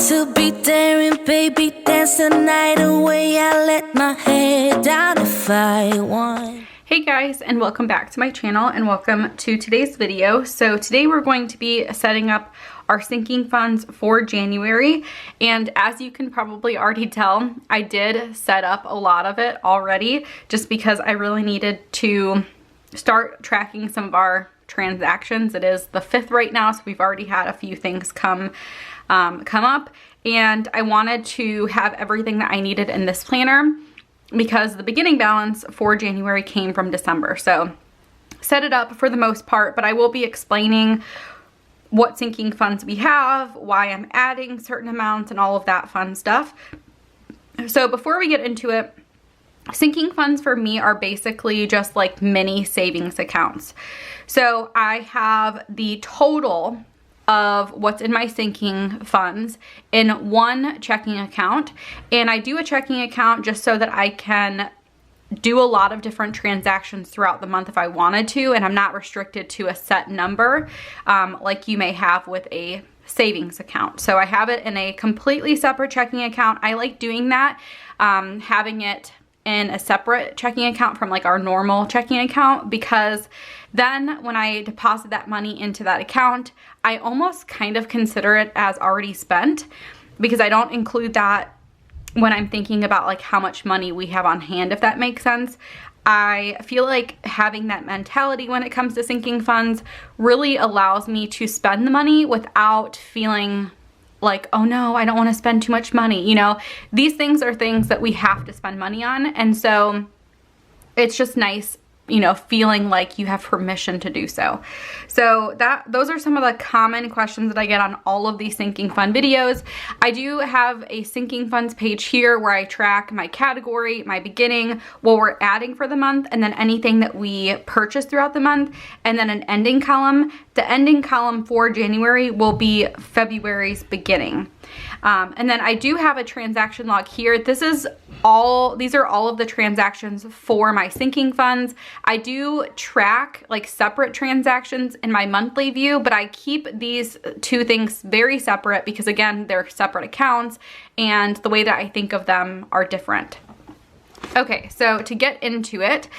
to be daring, baby, dance the night away. I let my hair down if I want. Hey guys, and welcome back to my channel and welcome to today's video. So today we're going to be setting up our sinking funds for January, and as you can probably already tell, I did set up a lot of it already just because I really needed to start tracking some of our transactions. It is the 5th right now, so we've already had a few things come up, and I wanted to have everything that I needed in this planner because the beginning balance for January came from December. So set it up for the most part, but I will be explaining what sinking funds we have, why I'm adding certain amounts, and all of that fun stuff. So before we get into it, sinking funds for me are basically just like mini savings accounts. So I have the total of what's in my sinking funds in one checking account, and I do a checking account just so that I can do a lot of different transactions throughout the month if I wanted to, and I'm not restricted to a set number like you may have with a savings account. So I have it in a completely separate checking account. I like doing that, having it in a separate checking account from like our normal checking account, because then when I deposit that money into that account, I almost kind of consider it as already spent, because I don't include that when I'm thinking about like how much money we have on hand, if that makes sense. I feel like having that mentality when it comes to sinking funds really allows me to spend the money without feeling like, oh no, I don't want to spend too much money. You know, these things are things that we have to spend money on. And so it's just nice, you know, feeling like you have permission to do so. So those are some of the common questions that I get on all of these sinking fund videos. I do have a sinking funds page here where I track my category, my beginning, what we're adding for the month, and then anything that we purchase throughout the month, and then an ending column. The ending column for January will be February's beginning. And then I do have a transaction log here. These are all of the transactions for my sinking funds. I do track like separate transactions in my monthly view, but I keep these two things very separate because again, they're separate accounts and the way that I think of them are different. Okay, so to get into it,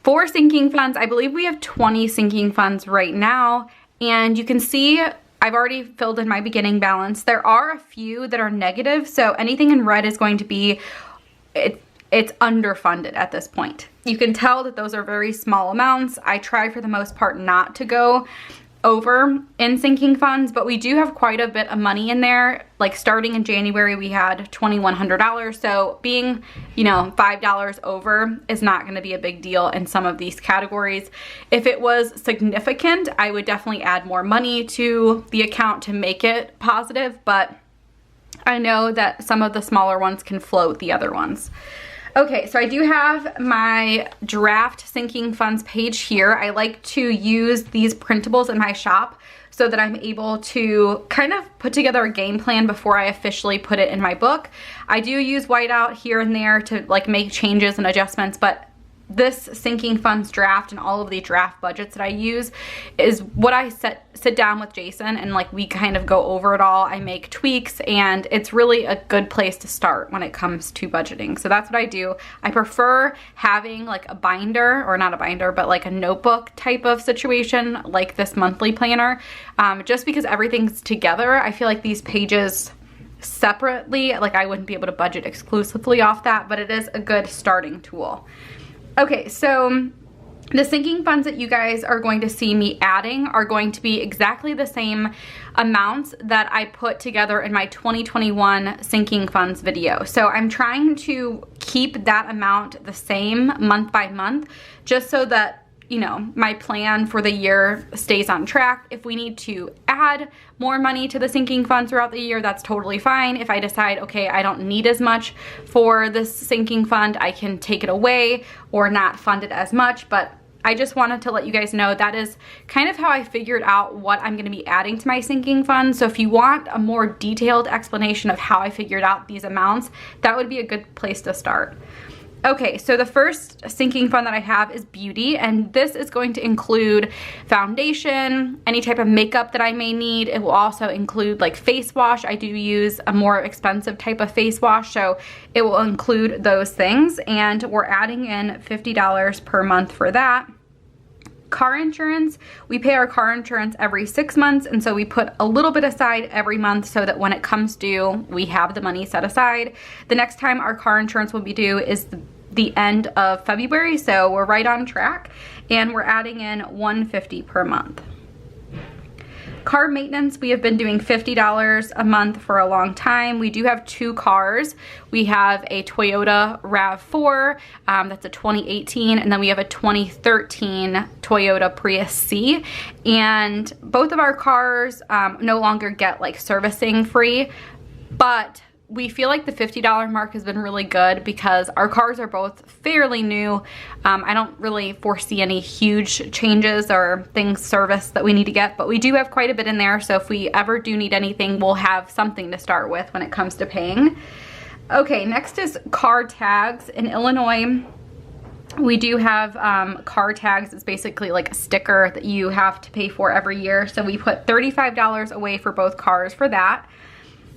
for sinking funds, I believe we have 20 sinking funds right now, and you can see I've already filled in my beginning balance. There are a few that are negative, so anything in red is going to be, it's underfunded at this point. You can tell that those are very small amounts. I try for the most part not to go over in sinking funds, but we do have quite a bit of money in there. Like starting in January, we had $2,100. So being, you know, $5 over is not going to be a big deal in some of these categories. If it was significant, I would definitely add more money to the account to make it positive, but I know that some of the smaller ones can float the other ones. Okay, so I do have my draft sinking funds page here. I like to use these printables in my shop so that I'm able to kind of put together a game plan before I officially put it in my book. I do use whiteout here and there to like make changes and adjustments, but this sinking funds draft and all of the draft budgets that I use is what I sit down with Jason and like we kind of go over it all. I make tweaks, and it's really a good place to start when it comes to budgeting. So that's what I do. I prefer having like a binder, or not a binder, but like a notebook type of situation like this monthly planner, just because everything's together. I feel like these pages separately, like I wouldn't be able to budget exclusively off that, but it is a good starting tool. Okay, so the sinking funds that you guys are going to see me adding are going to be exactly the same amounts that I put together in my 2021 sinking funds video. So I'm trying to keep that amount the same month by month, just so that, you know, my plan for the year stays on track. If we need to add more money to the sinking fund throughout the year, that's totally fine. If I decide, okay, I don't need as much for this sinking fund, I can take it away or not fund it as much. But I just wanted to let you guys know that is kind of how I figured out what I'm going to be adding to my sinking fund. So if you want a more detailed explanation of how I figured out these amounts, that would be a good place to start. Okay, so the first sinking fund that I have is beauty, and this is going to include foundation, any type of makeup that I may need. It will also include like face wash. I do use a more expensive type of face wash, so it will include those things, and we're adding in $50 per month for that. Car insurance, we pay our car insurance every 6 months, and so we put a little bit aside every month so that when it comes due, we have the money set aside. The next time our car insurance will be due is the end of February, so we're right on track, and we're adding in $150 per month. Car maintenance, we have been doing $50 a month for a long time. We do have 2 cars. We have a Toyota RAV4, that's a 2018, and then we have a 2013 Toyota Prius C. And both of our cars no longer get like servicing free, but we feel like the $50 mark has been really good because our cars are both fairly new. I don't really foresee any huge changes or things serviced that we need to get, but we do have quite a bit in there, so if we ever do need anything, we'll have something to start with when it comes to paying. Okay, next is car tags. In Illinois, we do have car tags. It's basically like a sticker that you have to pay for every year, so we put $35 away for both cars for that.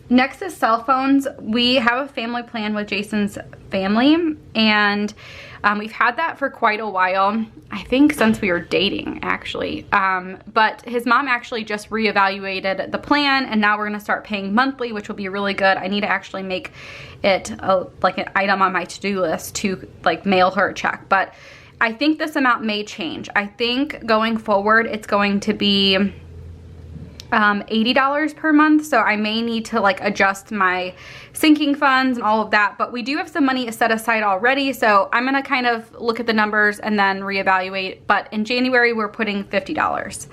Next is cell phones. We have a family plan with Jason's family, and we've had that for quite a while. I think since we were dating, actually. But his mom actually just reevaluated the plan, and now we're gonna start paying monthly, which will be really good. I need to actually make it like an item on my to-do list to like mail her a check. But I think this amount may change. I think going forward, it's going to be $80 per month, so I may need to like adjust my sinking funds and all of that, but we do have some money set aside already, so I'm gonna kind of look at the numbers and then reevaluate. But in January, we're putting $50.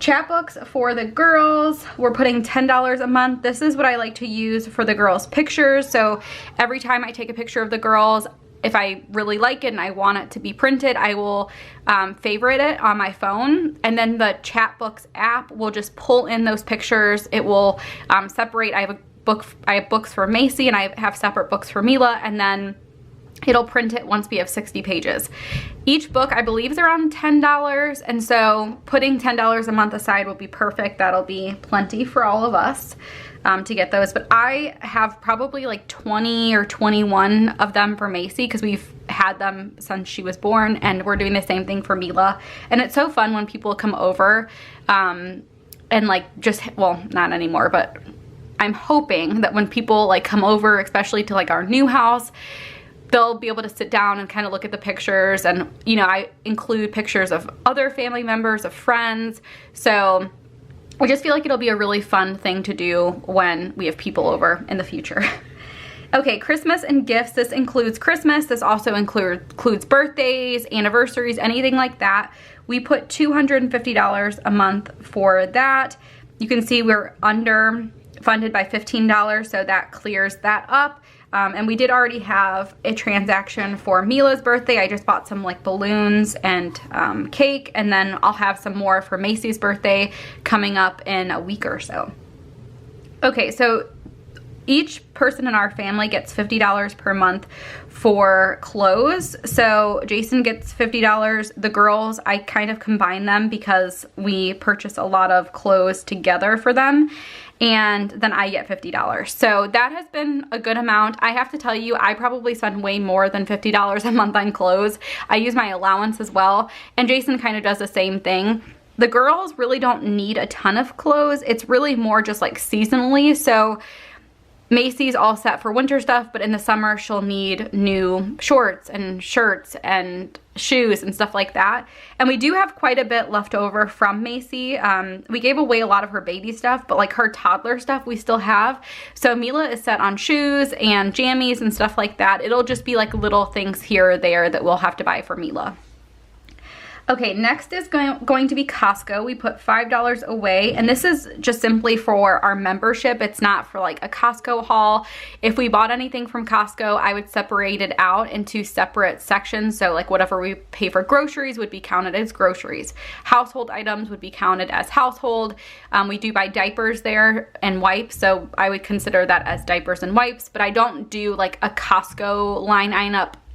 Chapbooks for the girls, we're putting $10 a month. This is what I like to use for the girls' pictures, so every time I take a picture of the girls, if I really like it and I want it to be printed, I will favorite it on my phone, and then the Chapbooks app will just pull in those pictures. It will separate. I have books for Macy, and I have separate books for Mila, and then it'll print it once we have 60 pages. Each book, I believe, is around $10, and so putting $10 a month aside will be perfect. That'll be plenty for all of us to get those. But I have probably like 20 or 21 of them for Macy because we've had them since she was born, and we're doing the same thing for Mila. And it's so fun when people come over and like just, well, not anymore, but I'm hoping that when people like come over, especially to like our new house, they'll be able to sit down and kind of look at the pictures. And, you know, I include pictures of other family members, of friends. So I just feel like it'll be a really fun thing to do when we have people over in the future. Okay, Christmas and gifts. This includes Christmas. This also includes birthdays, anniversaries, anything like that. We put $250 a month for that. You can see we're under funded by $15, so that clears that up. And we did already have a transaction for Mila's birthday. I just bought some like balloons and cake, and then I'll have some more for Macy's birthday coming up in a week or so. Okay, so each person in our family gets $50 per month for clothes. So Jason gets $50. The girls, I kind of combine them because we purchase a lot of clothes together for them. And then I get $50. So that has been a good amount. I have to tell you, I probably spend way more than $50 a month on clothes. I use my allowance as well, and Jason kind of does the same thing. The girls really don't need a ton of clothes. It's really more just like seasonally. So Macy's all set for winter stuff, but in the summer she'll need new shorts and shirts and shoes and stuff like that. And we do have quite a bit left over from Macy. We gave away a lot of her baby stuff, but like her toddler stuff we still have. So Mila is set on shoes and jammies and stuff like that. It'll just be like little things here or there that we'll have to buy for Mila. Okay, next is going to be Costco. We put $5 away, and this is just simply for our membership. It's not for like a Costco haul. If we bought anything from Costco, I would separate it out into separate sections. So like whatever we pay for groceries would be counted as groceries. Household items would be counted as household. We do buy diapers there and wipes, so I would consider that as diapers and wipes, but I don't do like a Costco line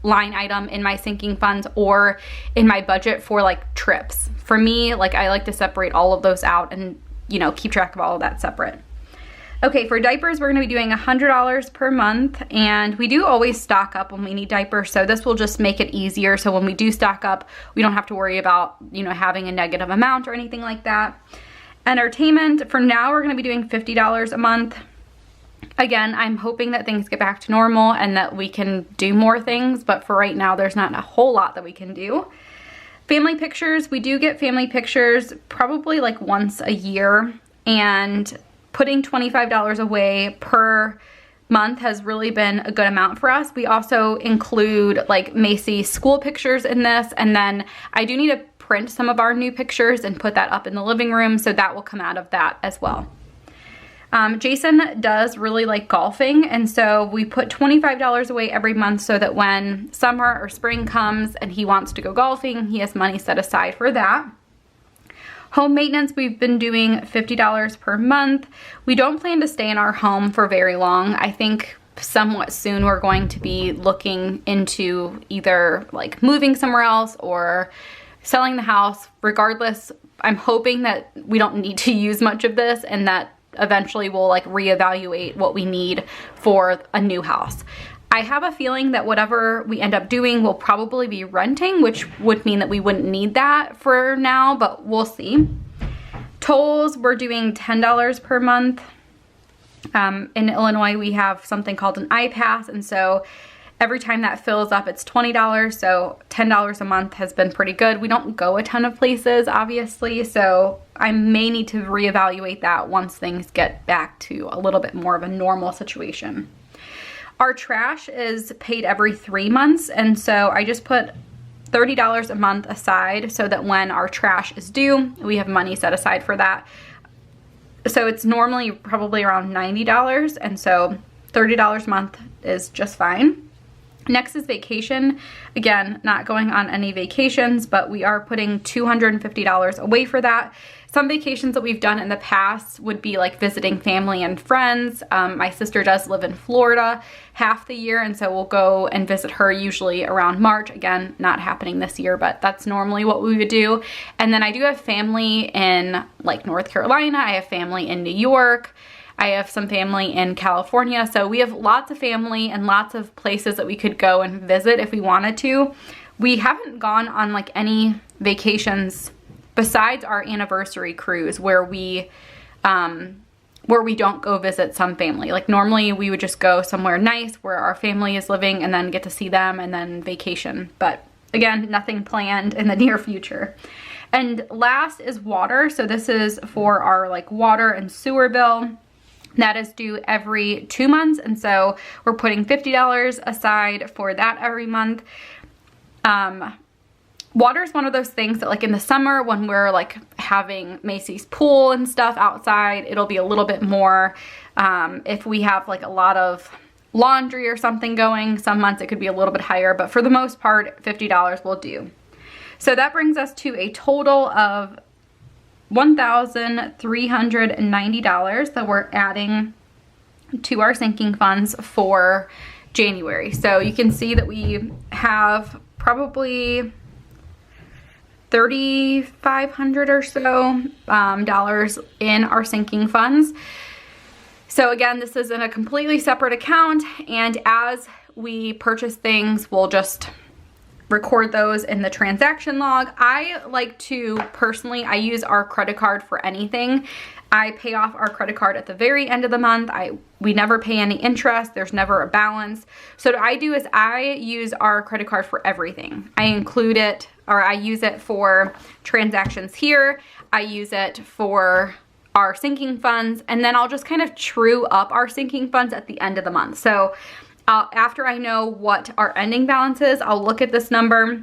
line item in my sinking funds or in my budget for like trips. For me, like I like to separate all of those out and, you know, keep track of all of that separate. Okay, for diapers, we're gonna be doing $100 per month, and we do always stock up when we need diapers, so this will just make it easier. So when we do stock up, we don't have to worry about, you know, having a negative amount or anything like that. Entertainment, for now, we're gonna be doing $50 a month. Again, I'm hoping that things get back to normal and that we can do more things, but for right now, there's not a whole lot that we can do. Family pictures, we do get family pictures probably like once a year, and putting $25 away per month has really been a good amount for us. We also include like Macy's school pictures in this, and then I do need to print some of our new pictures and put that up in the living room, so that will come out of that as well. Jason does really like golfing, and so we put $25 away every month so that when summer or spring comes and he wants to go golfing, he has money set aside for that. Home maintenance, we've been doing $50 per month. We don't plan to stay in our home for very long. I think somewhat soon we're going to be looking into either like moving somewhere else or selling the house. Regardless, I'm hoping that we don't need to use much of this and that eventually we'll like reevaluate what we need for a new house. I have a feeling that whatever we end up doing will probably be renting, which would mean that we wouldn't need that for now, but we'll see. Tolls, we're doing $10 per month. In Illinois, we have something called an iPass, and so every time that fills up, it's $20, so $10 a month has been pretty good. We don't go a ton of places, obviously, so I may need to reevaluate that once things get back to a little bit more of a normal situation. Our trash is paid every 3 months, and so I just put $30 a month aside so that when our trash is due, we have money set aside for that. So it's normally probably around $90, and so $30 a month is just fine. Next is vacation. Again, not going on any vacations, but we are putting $250 away for that. Some vacations that we've done in the past would be like visiting family and friends. My sister does live in Florida half the year, and so we'll go and visit her usually around March. Again, not happening this year, but that's normally what we would do. And then I do have family in like North Carolina. I have family in New York. I have some family in California. So we have lots of family and lots of places that we could go and visit if we wanted to. We haven't gone on like any vacations besides our anniversary cruise where we don't go visit some family. Like normally we would just go somewhere nice where our family is living and then get to see them and then vacation. But again, nothing planned in the near future. And last is water. So this is for our like water and sewer bill. That is due every 2 months, and so we're putting $50 aside for that every month. Water is one of those things that like in the summer when we're like having Macy's pool and stuff outside, it'll be a little bit more. If we have like a lot of laundry or something going, some months it could be a little bit higher, but for the most part, $50 will do. So that brings us to a total of $1,390 that we're adding to our sinking funds for January. So you can see that we have probably $3,500 or so dollars in our sinking funds. So again, this is in a completely separate account, and as we purchase things, we'll just record those in the transaction log. I like to personally, I use our credit card for anything. I pay off our credit card at the very end of the month. We never pay any interest. There's never a balance. So what I do is I use our credit card for everything. I include it, or I use it for transactions here. I use it for our sinking funds, and then I'll just kind of true up our sinking funds at the end of the month. So after I know what our ending balance is, I'll look at this number,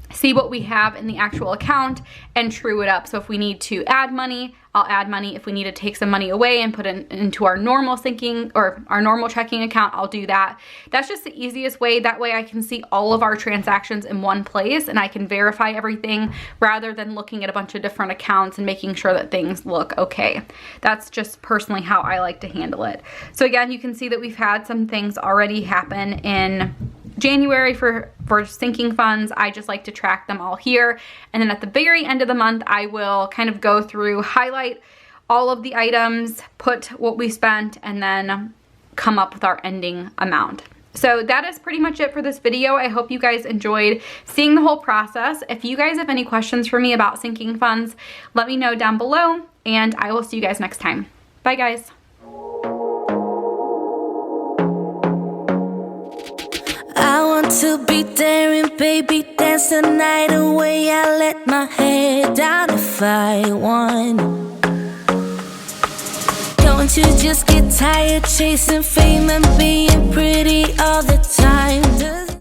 see what we have in the actual account, and true it up. So if we need to add money, I'll add money. If we need to take some money away and put it into our normal sinking or our normal checking account, I'll do that. That's just the easiest way. That way I can see all of our transactions in one place and I can verify everything rather than looking at a bunch of different accounts and making sure that things look okay. That's just personally how I like to handle it. So again, you can see that we've had some things already happen in January for sinking funds, I just like to track them all here. And then at the very end of the month, I will kind of go through, highlight all of the items, put what we spent, and then come up with our ending amount. So that is pretty much it for this video. I hope you guys enjoyed seeing the whole process. If you guys have any questions for me about sinking funds, let me know down below, and I will see you guys next time. Bye guys. I want to be daring, baby, dance the night away. I let my hair down if I want. Don't you just get tired chasing fame and being pretty all the time?